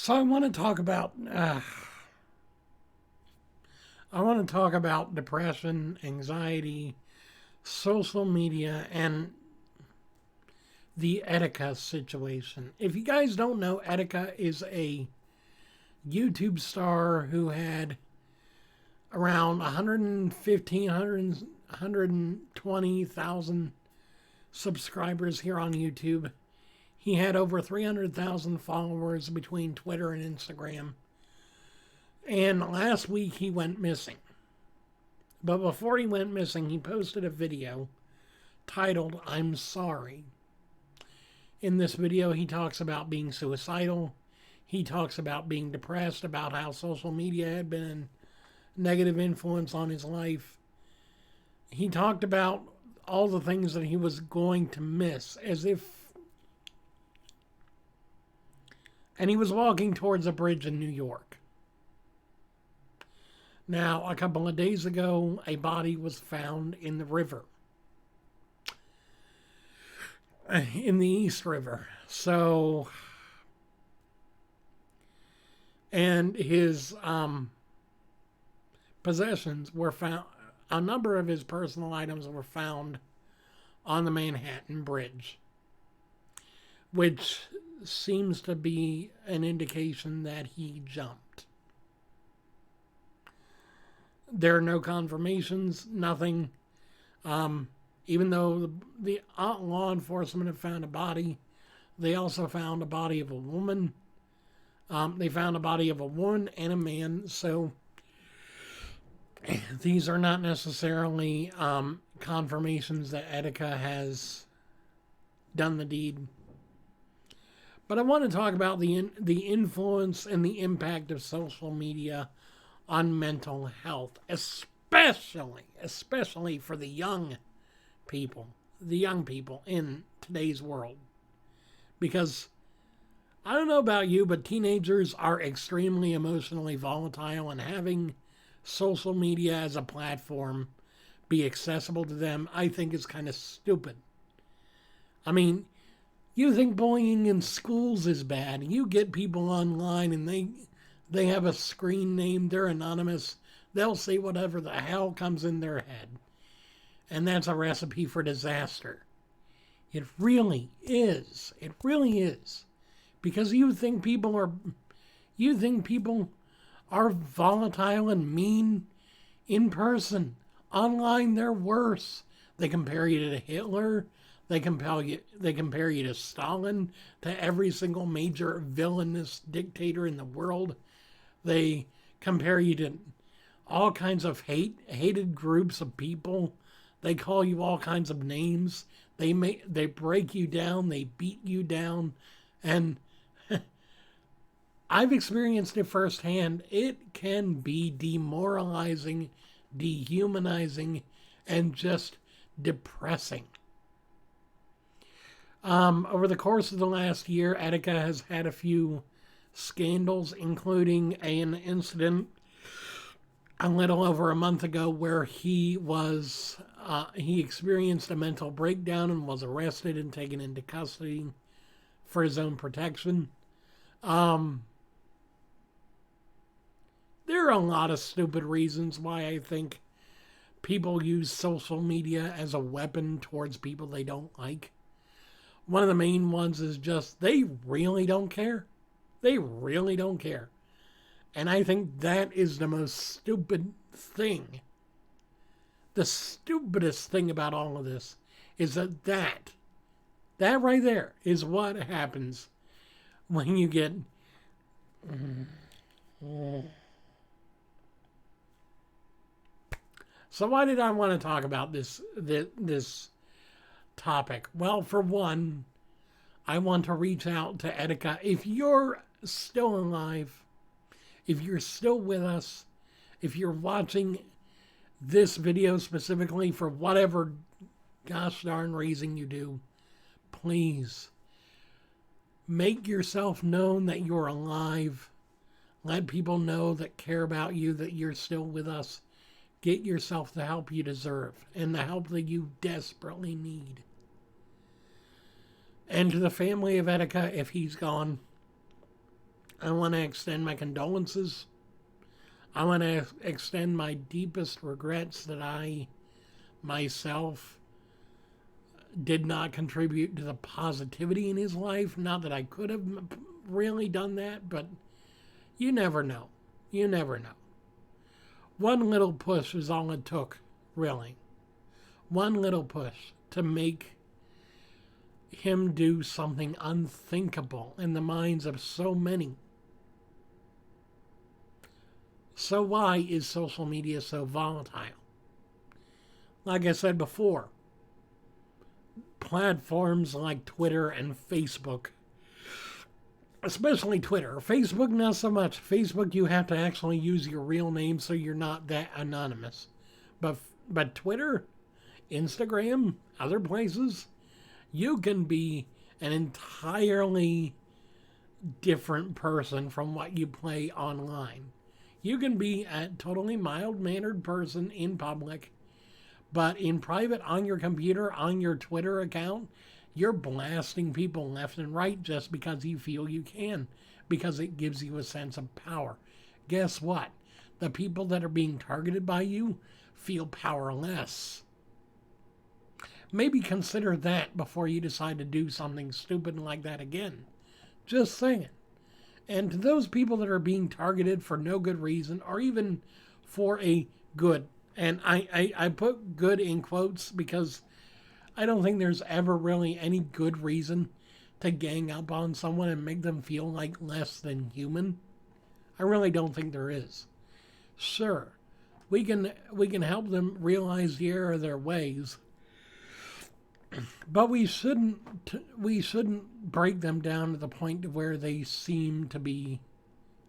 So I want to talk about depression, anxiety, social media, and the Etika situation. If you guys don't know, Etika is a YouTube star who had around 115, 120,000 subscribers here on YouTube. He had over 300,000 followers between Twitter and Instagram. And last week he went missing. But before he went missing, he posted a video titled, "I'm Sorry." In this video, he talks about being suicidal. He talks about being depressed, about how social media had been a negative influence on his life. He talked about all the things that he was going to miss, as if. And he was walking towards a bridge in New York. Now, a couple of days ago, a body was found in the river, in the East River. So, and his possessions were found, a number of his personal items were found on the Manhattan Bridge, which seems to be an indication that he jumped. There are no confirmations, nothing. Even though the law enforcement have found a body, they also found a body of a woman. They found a body of a woman and a man. So these are not necessarily confirmations that Etika has done the deed. But I want to talk about the influence and the impact of social media on mental health, especially for the young people in today's world. Because I don't know about you, but teenagers are extremely emotionally volatile, and having social media as a platform be accessible to them, I think is kind of stupid. I mean, you think bullying in schools is bad. You get people online and they have a screen name, they're anonymous, they'll say whatever the hell comes in their head. And that's a recipe for disaster. It really is. It really is. Because you think people are volatile and mean in person. Online they're worse. They compare you to Hitler. They compare you to Stalin, to every single major villainous dictator in the world. They compare you to all kinds of hated groups of people. They call you all kinds of names. They break you down. They beat you down, and I've experienced it firsthand. It can be demoralizing, dehumanizing, and just depressing. Over the course of the last year, Etika has had a few scandals, including an incident a little over a month ago where he experienced a mental breakdown and was arrested and taken into custody for his own protection. There are a lot of stupid reasons why I think people use social media as a weapon towards people they don't like. One of the main ones is just they really don't care. They really don't care. And I think that is the most stupid thing. The stupidest thing about all of this is that right there is what happens when you get. So why did I want to talk about this topic? Well, for one, I want to reach out to Etika. If you're still alive, if you're still with us, if you're watching this video specifically for whatever gosh darn reason you do, please make yourself known that you're alive. Let people know that care about you, that you're still with us. Get yourself the help you deserve and the help that you desperately need. And to the family of Etika, if he's gone, I want to extend my condolences. I want to extend my deepest regrets that I myself did not contribute to the positivity in his life. Not that I could have really done that, but you never know. You never know. One little push is all it took, really. One little push to make him do something unthinkable in the minds of so many. So why is social media so volatile? Like I said before, platforms like Twitter and Facebook, especially Twitter. Facebook, not so much. Facebook, you have to actually use your real name so you're not that anonymous. But Twitter, Instagram, other places, you can be an entirely different person from what you play online. You can be a totally mild-mannered person in public, but in private, on your computer, on your Twitter account, you're blasting people left and right just because you feel you can, because it gives you a sense of power. Guess what? The people that are being targeted by you feel powerless. Maybe consider that before you decide to do something stupid like that again. Just saying. And to those people that are being targeted for no good reason, or even for a good, and I put good in quotes because I don't think there's ever really any good reason to gang up on someone and make them feel like less than human. I really don't think there is. Sure, we can help them realize the error of their ways, but we shouldn't break them down to the point to where they seem to be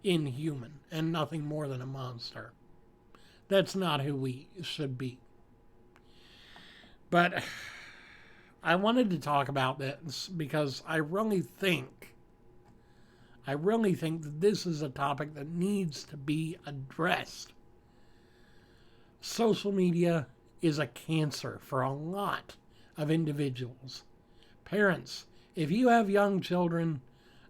inhuman and nothing more than a monster. That's not who we should be. But I wanted to talk about this because I really think that this is a topic that needs to be addressed. Social media is a cancer for a lot of individuals. Parents, if you have young children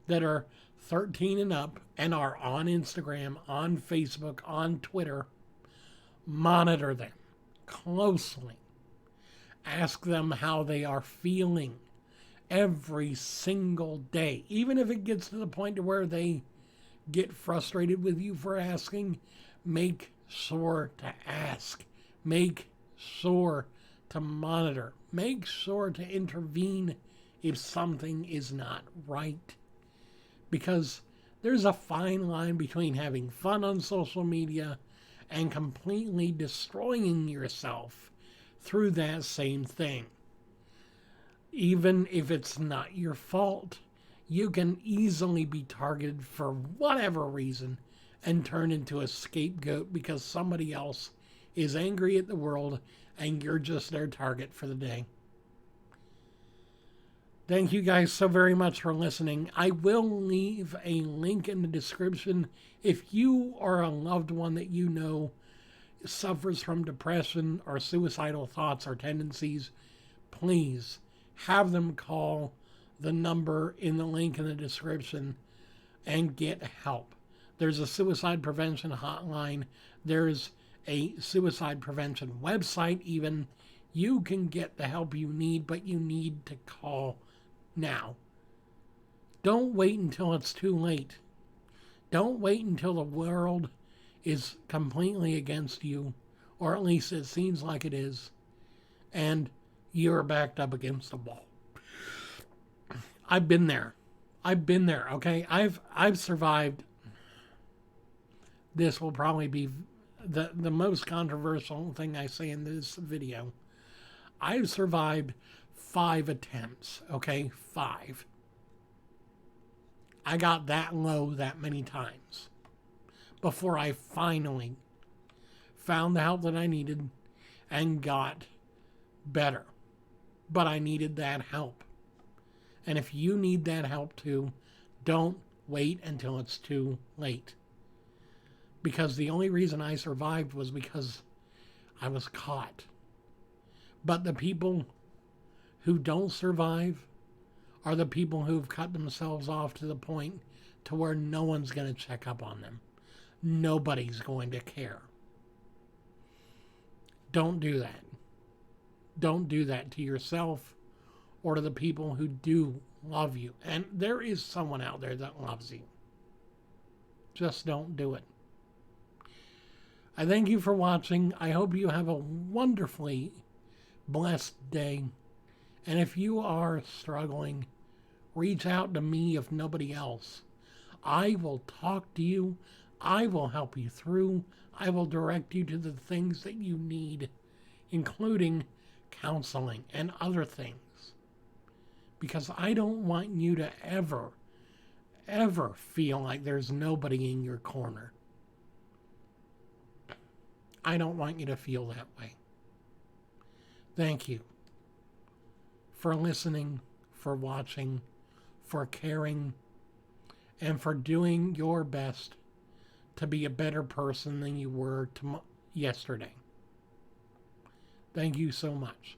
that are 13 and up and are on Instagram, on Facebook, on Twitter, monitor them closely. Ask them how they are feeling every single day. Even if it gets to the point to where they get frustrated with you for asking, make sure to ask. Make sure to monitor. Make sure to intervene if something is not right. Because there's a fine line between having fun on social media and completely destroying yourself through that same thing. Even if it's not your fault, you can easily be targeted for whatever reason and turn into a scapegoat because somebody else is angry at the world and you're just their target for the day. Thank you guys so very much for listening. I will leave a link in the description if you or a loved one that you know suffers from depression or suicidal thoughts or tendencies. Please have them call the number in the link in the description and get help. There's a suicide prevention hotline. There's a suicide prevention website even. You can get the help you need, but you need to call now. Don't wait until it's too late. Don't wait until the world is completely against you, or at least it seems like it is, and you're backed up against the wall. I've been there. Okay? I've survived. This will probably be the most controversial thing I say in this video. I've survived 5 attempts, okay? 5. I got that low that many times before I finally found the help that I needed and got better. But I needed that help. And if you need that help too, don't wait until it's too late. Because the only reason I survived was because I was caught. But the people who don't survive are the people who've cut themselves off to the point to where no one's going to check up on them. Nobody's going to care. Don't do that. Don't do that to yourself or to the people who do love you. And there is someone out there that loves you. Just don't do it. I thank you for watching. I hope you have a wonderfully blessed day. And if you are struggling, reach out to me if nobody else. I will talk to you. I will help you through. I will direct you to the things that you need, including counseling and other things. Because I don't want you to ever feel like there's nobody in your corner. I don't want you to feel that way. Thank you for listening, for watching, for caring, and for doing your best to be a better person than you were yesterday. Thank you so much.